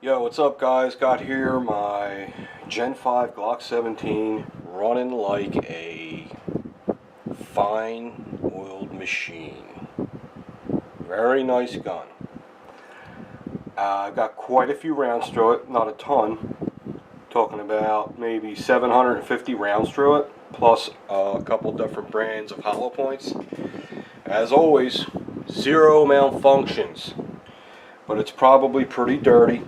Yo, what's up guys? Got here my Gen 5 Glock 17 running like a fine oiled machine. Very nice gun. I've got quite a few rounds through it, not a ton. Talking about maybe 750 rounds through it, plus a couple different brands of hollow points. As always, zero malfunctions, but it's probably pretty dirty.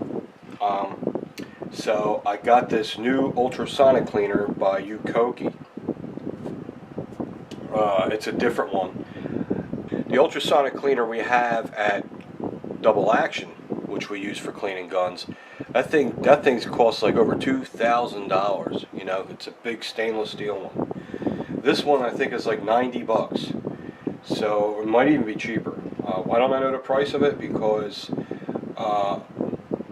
So I got this new ultrasonic cleaner by Ukoke. It's a different one. The ultrasonic cleaner we have at Double Action, which we use for cleaning guns, that thing's costs like over $2,000. You know, it's a big stainless steel one. This one I think is like 90 bucks. So it might even be cheaper. Why don't I know the price of it? Because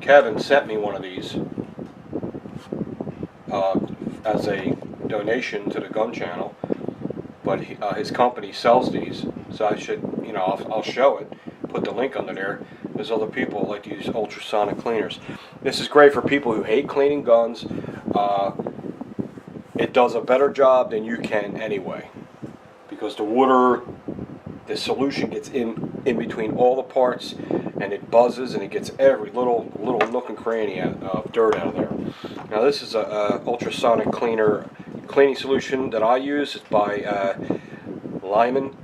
Kevin sent me one of these as a donation to the gun channel, but his company sells these, so I should, I'll show it, put the link under there. There's other people who like to use ultrasonic cleaners. This is great for people who hate cleaning guns. It does a better job than you can anyway, because the solution gets in between all the parts, and it buzzes and it gets every little nook and cranny of dirt out of there. Now this is a ultrasonic cleaning solution that I use. It's by Lyman,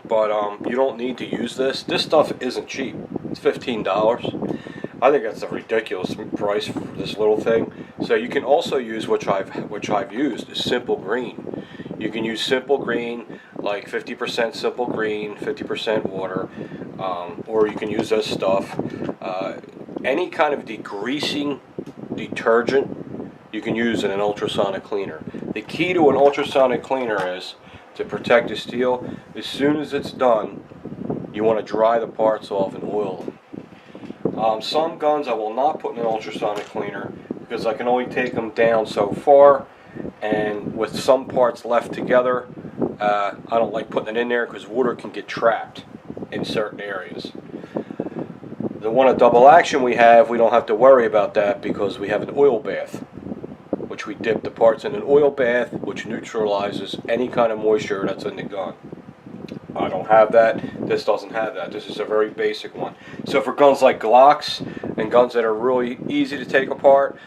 but you don't need to use this. This stuff isn't cheap. It's $15. I think that's a ridiculous price for this little thing. So you can also use, which I've used, is Simple Green. You can use Simple Green, like 50% Simple Green, 50% water, or you can use this stuff. Any kind of degreasing detergent you can use in an ultrasonic cleaner. The key to an ultrasonic cleaner is to protect the steel. As soon as it's done, you want to dry the parts off and oil them. Some guns I will not put in an ultrasonic cleaner because I can only take them down so far, and with some parts left together, I don't like putting it in there because water can get trapped in certain areas. The one at Double Action we don't have to worry about that because we have an oil bath, which we dip the parts in an oil bath, which neutralizes any kind of moisture that's in the gun. I don't have that. This doesn't have that. This is a very basic one. So for guns like Glocks and guns that are really easy to take apart,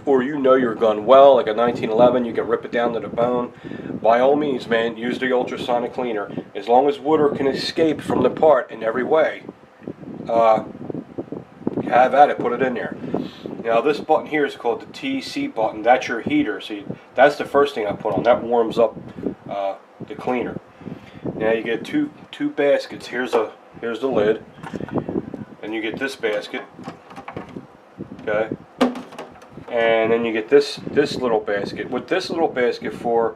or you know your gun well, like a 1911, you can rip it down to the bone. By all means, man, use the ultrasonic cleaner. As long as water can escape from the part in every way, have at it. Put it in there. Now this button here is called the TC button. That's your heater. See, that's the first thing I put on. That warms up the cleaner. Now you get two baskets. Here's the lid, and you get this basket. Okay, and then you get this little basket. What this little basket for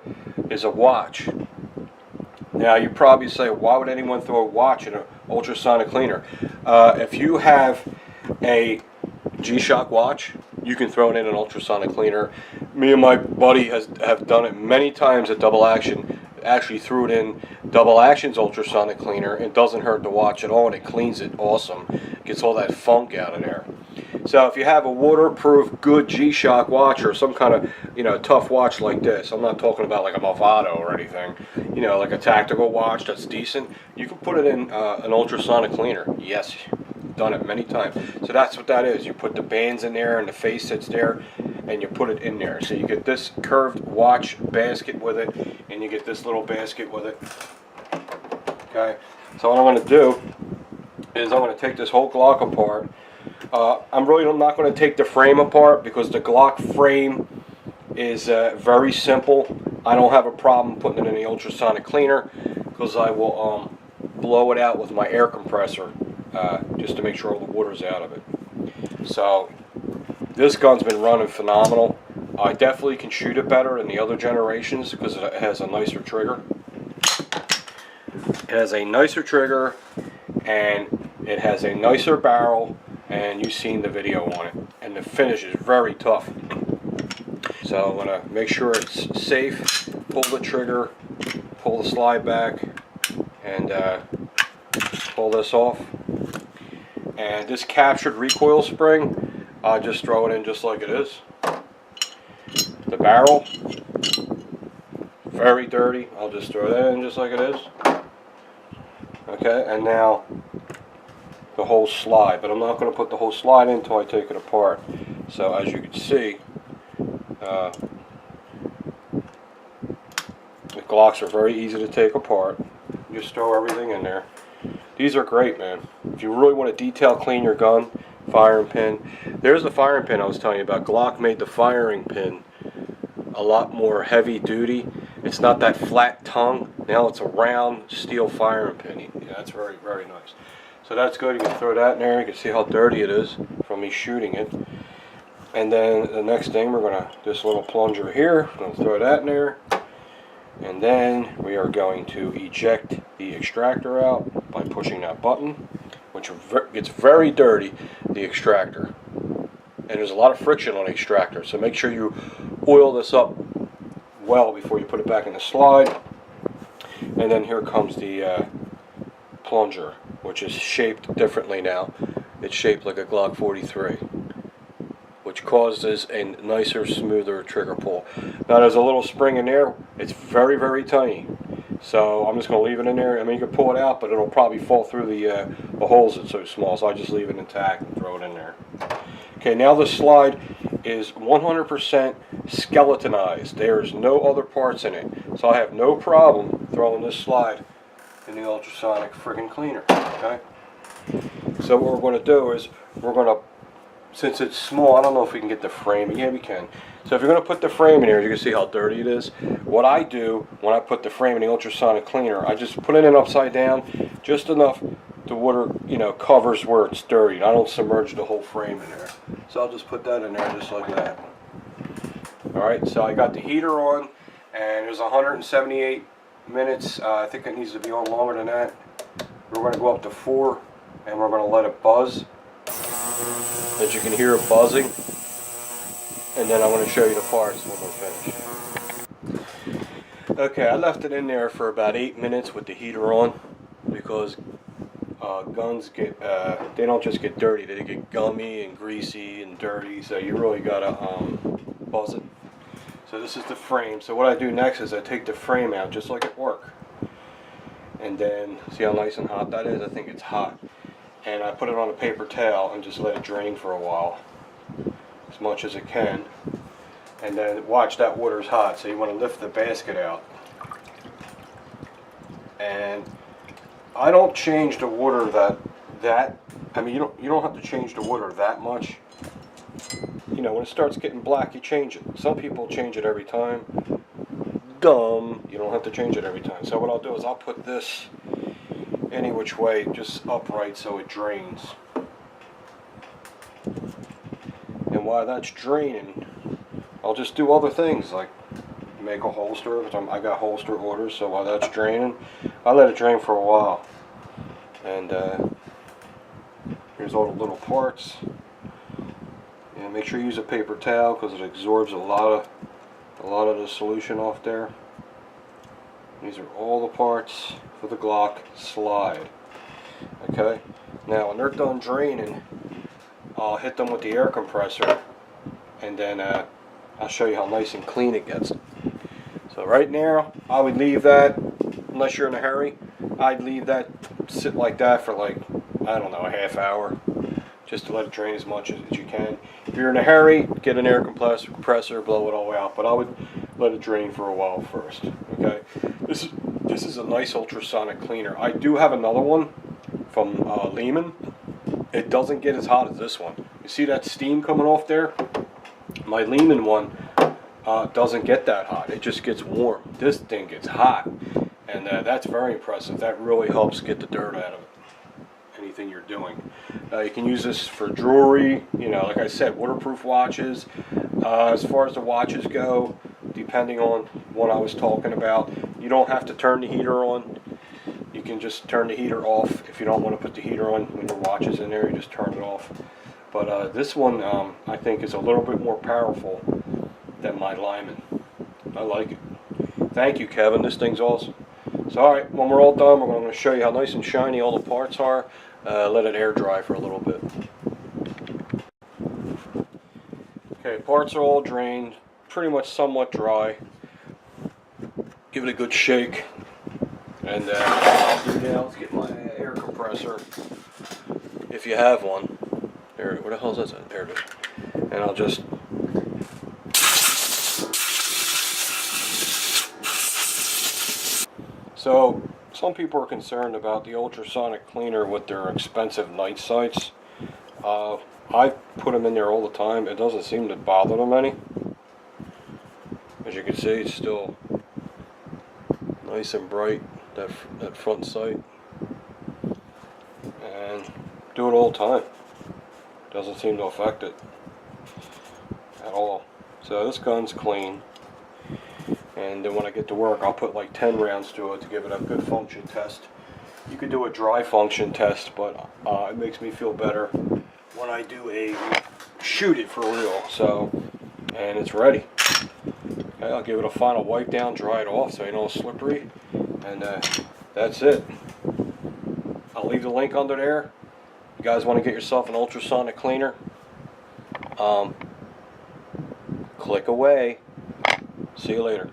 is a watch. Now you probably say, why would anyone throw a watch in an ultrasonic cleaner? If you have a G-Shock watch, you can throw it in an ultrasonic cleaner. Me and my buddy have done it many times at Double Action. Actually threw it in Double Action's ultrasonic cleaner. It doesn't hurt the watch at all, and it cleans it awesome. Gets all that funk out of there. So if you have a waterproof, good G-Shock watch or some kind of tough watch like this, I'm not talking about like a Movado or anything, like a tactical watch that's decent, you can put it in an ultrasonic cleaner. Yes, done it many times. So that's what that is. You put the bands in there and the face sits there, and you put it in there. So you get this curved watch basket with it, and you get this little basket with it. Okay, so what I'm going to do is I'm going to take this whole Glock apart. I'm really not going to take the frame apart because the Glock frame is very simple. I don't have a problem putting it in the ultrasonic cleaner because I will blow it out with my air compressor just to make sure all the water's out of it. So this gun's been running phenomenal. I definitely can shoot it better than the other generations because it has a nicer trigger. It has a nicer trigger, and it has a nicer barrel, and you've seen the video on it. And the finish is very tough. So I'm going to make sure it's safe, pull the trigger, pull the slide back, and pull this off. And this captured recoil spring, I just throw it in just like it is. The barrel, very dirty. I'll just throw that in just like it is. Okay, and now the whole slide, but I'm not going to put the whole slide in until I take it apart. So as you can see, the Glocks are very easy to take apart. Just throw everything in there. These are great, man. If you really want to detail clean your gun, firing pin. There's the firing pin I was telling you about. Glock made the firing pin a lot more heavy duty. It's not that flat tongue. Now it's a round steel firing pin. Yeah, that's very, very nice. So that's good. You can throw that in there. You can see how dirty it is from me shooting it. And then the next thing, we're going to, this little plunger here, I'm going to throw that in there. And then we are going to eject the extractor out by pushing that button, which gets very dirty, the extractor. And there's a lot of friction on the extractor, so make sure you oil this up well before you put it back in the slide. And then here comes the plunger, which is shaped differently now. It's shaped like a Glock 43, which causes a nicer, smoother trigger pull. Now there's a little spring in there. It's very, very tiny. So I'm just going to leave it in there. I mean, you can pull it out, but it'll probably fall through the holes. It's so small, so I just leave it intact and throw it in there. Okay, now the slide is 100% skeletonized. There's no other parts in it. So I have no problem throwing this slide in the ultrasonic friggin' cleaner. Okay? So what we're going to do is we're going to, since it's small, I don't know if we can get the frame. Yeah, we can. So if you're going to put the frame in here, you can see how dirty it is. What I do when I put the frame in the ultrasonic cleaner, I just put it in upside down, just enough the water, you know, covers where it's dirty. I don't submerge the whole frame in there. So I'll just put that in there just like that. Alright, so I got the heater on, and there's 178 minutes. I think it needs to be on longer than that. We're going to go up to 4, and we're going to let it buzz. As you can hear it buzzing. And then I'm going to show you the parts when we're finished. Okay, I left it in there for about 8 minutes with the heater on, because guns get, they don't just get dirty, they get gummy and greasy and dirty, so you really gotta buzz it. So this is the frame. So what I do next is I take the frame out just like at work. And then, see how nice and hot that is? I think it's hot. And I put it on a paper towel and just let it drain for a while, as much as it can. And then watch, that water's hot, so you want to lift the basket out. And I don't change the water I mean, you don't have to change the water that much. You know, when it starts getting black, you change it. Some people change it every time. Dumb. You don't have to change it every time. So what I'll do is I'll put this any which way, just upright, so it drains. And while that's draining, I'll just do other things like make a holster, because I got holster orders. So while that's draining, I let it drain for a while. And here's all the little parts. And make sure you use a paper towel, because it absorbs a lot of the solution off there. These are all the parts for the Glock slide. Okay, now when they're done draining, I'll hit them with the air compressor, and then I'll show you how nice and clean it gets. So right now, I would leave that, unless you're in a hurry, I'd leave that sit like that for like, I don't know, a half hour, just to let it drain as much as you can. If you're in a hurry, get an air compressor, blow it all out, but I would let it drain for a while first. Okay, this is a nice ultrasonic cleaner. I do have another one from Lehman. It doesn't get as hot as this one. You see that steam coming off there? My Lehman one doesn't get that hot. It just gets warm. This thing gets hot, and that's very impressive. That really helps get the dirt out of it. Anything you're doing. You can use this for jewelry, you know, like I said, waterproof watches. As far as the watches go, depending on what I was talking about, you don't have to turn the heater on. You can just turn the heater off. If you don't want to put the heater on when your watch is in there, you just turn it off. But this one, I think, is a little bit more powerful than my Lyman. I like it. Thank you, Kevin. This thing's awesome. So, alright, when we're all done, we're going to show you how nice and shiny all the parts are. let it air dry for a little bit. Okay, parts are all drained, pretty much somewhat dry. Give it a good shake, and what I'll do now is get my air compressor, if you have one. There, where the hell is that? There it is. And I'll just So, some people are concerned about the ultrasonic cleaner with their expensive night sights. I put them in there all the time. It doesn't seem to bother them any. As you can see, it's still nice and bright, that front sight. And do it all the time. Doesn't seem to affect it at all. So this gun's clean. And then when I get to work, I'll put like 10 rounds to it to give it a good function test. You could do a dry function test, but it makes me feel better when I do shoot it for real. So, and it's ready. Okay, I'll give it a final wipe down, dry it off so you know it's slippery, and that's it. I'll leave the link under there. You guys want to get yourself an ultrasonic cleaner? Click away. See you later.